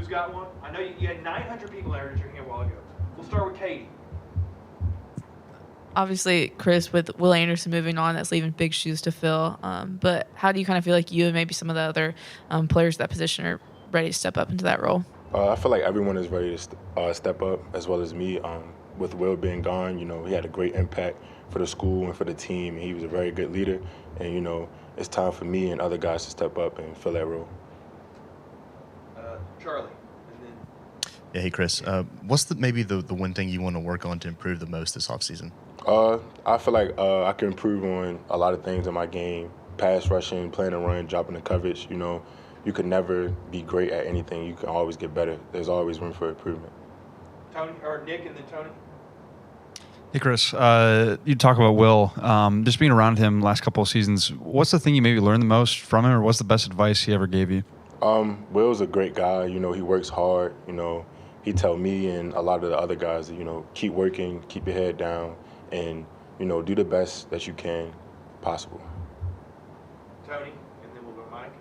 Who's got one? I know you had 900 people that raised your hand a while ago. We'll start with Katie. Obviously, Chris, with Will Anderson moving on, that's leaving big shoes to fill. But how do you kind of feel like you and maybe some of the other players at that position are ready to step up into that role? I feel like everyone is ready to step up, as well as me. With Will being gone, he had a great impact for the school and for the team. He was a very good leader, and it's time for me and other guys to step up and fill that role. Charlie. Yeah, hey Chris. What's maybe the one thing you want to work on to improve the most this offseason? I feel like I can improve on a lot of things in my game. Pass rushing, playing a run, dropping the coverage. You can never be great at anything. You can always get better. There's always room for improvement. Tony, or Nick, and then Tony. Hey, Chris. You talk about Will. Just being around him last couple of seasons, what's the thing you maybe learned the most from him, or what's the best advice he ever gave you? Will's a great guy. He works hard. He tell me and a lot of the other guys that, keep working, keep your head down, and, do the best that you can possible. Tony, and then we'll go Mike.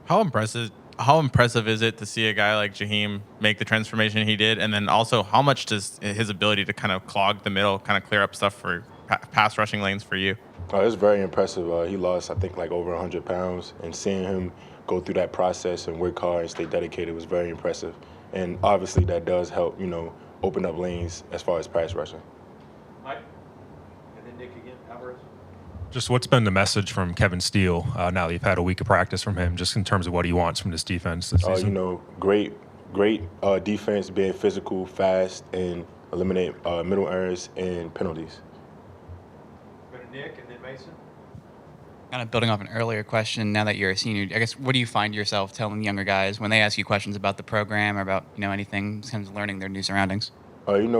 How impressive is it to see a guy like Jaheim make the transformation he did? And then also, how much does his ability to kind of clog the middle, kind of clear up stuff for pass rushing lanes for you? It's very impressive. He lost, I think, like over 100 pounds, and seeing him go through that process and work hard and stay dedicated was very impressive. And obviously that does help, open up lanes as far as pass rushing. Mike, and then Nick again, Alvarez. Just what's been the message from Kevin Steele now that you've had a week of practice from him, just in terms of what he wants from this defense this season? Great defense, being physical, fast, and eliminate middle errors and penalties. Go to Nick and then Mason. Kind of building off an earlier question, now that you're a senior, I guess, what do you find yourself telling younger guys when they ask you questions about the program or about, anything, kind of learning their new surroundings?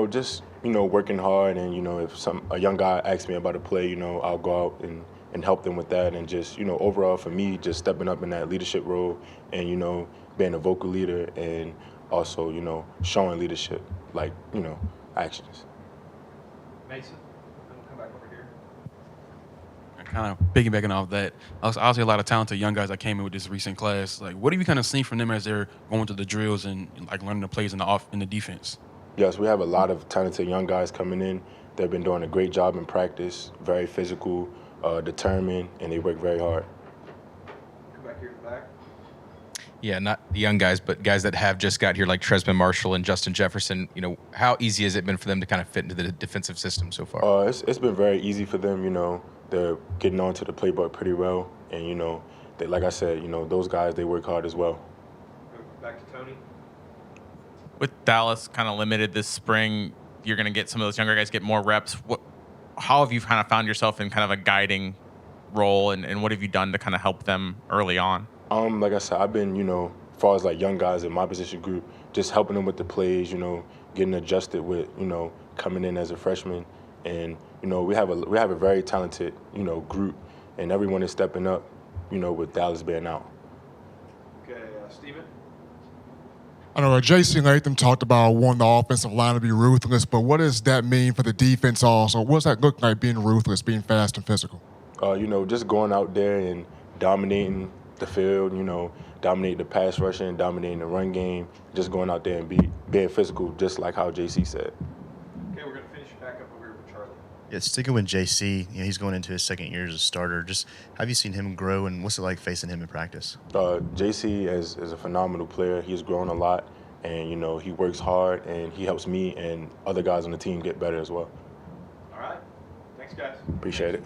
Just working hard, and if a young guy asks me about a play, I'll go out and help them with that, and just overall for me, just stepping up in that leadership role, and being a vocal leader, and also showing leadership, like actions. Mason, then we'll come back over here. Kind of piggybacking off that, obviously a lot of talented young guys that came in with this recent class. Like, what have you kind of seen from them as they're going through the drills and like learning the plays in the defense? Yes, we have a lot of talented young guys coming in. They've been doing a great job in practice, very physical, determined, and they work very hard. Come back here to the back. Yeah, not the young guys, but guys that have just got here, like Trezman, Marshall, and Justin Jefferson. How easy has it been for them to kind of fit into the defensive system so far? It's been very easy for them. They're getting onto the playbook pretty well, and they, like I said, those guys, they work hard as well. Back to Tony. With Dallas kind of limited this spring, you're going to get some of those younger guys get more reps. How have you kind of found yourself in kind of a guiding role, and what have you done to kind of help them early on? Like I said, I've been, as far as like young guys in my position group, just helping them with the plays, getting adjusted with, coming in as a freshman, and we have a very talented, group, and everyone is stepping up, with Dallas being out. Okay, Steven. I know JC Latham talked about wanting the offensive line to be ruthless, but what does that mean for the defense also? What does that look like, being ruthless, being fast and physical? Just going out there and dominating the field, dominating the pass rushing, dominating the run game, just going out there and being physical, just like how JC said. Okay, we're going to finish back up over here with Charlie. Yeah, sticking with JC, he's going into his second year as a starter. Just have you seen him grow, and what's it like facing him in practice? JC is a phenomenal player. He's grown a lot, and he works hard, and he helps me and other guys on the team get better as well. All right. Thanks, guys. Appreciate it.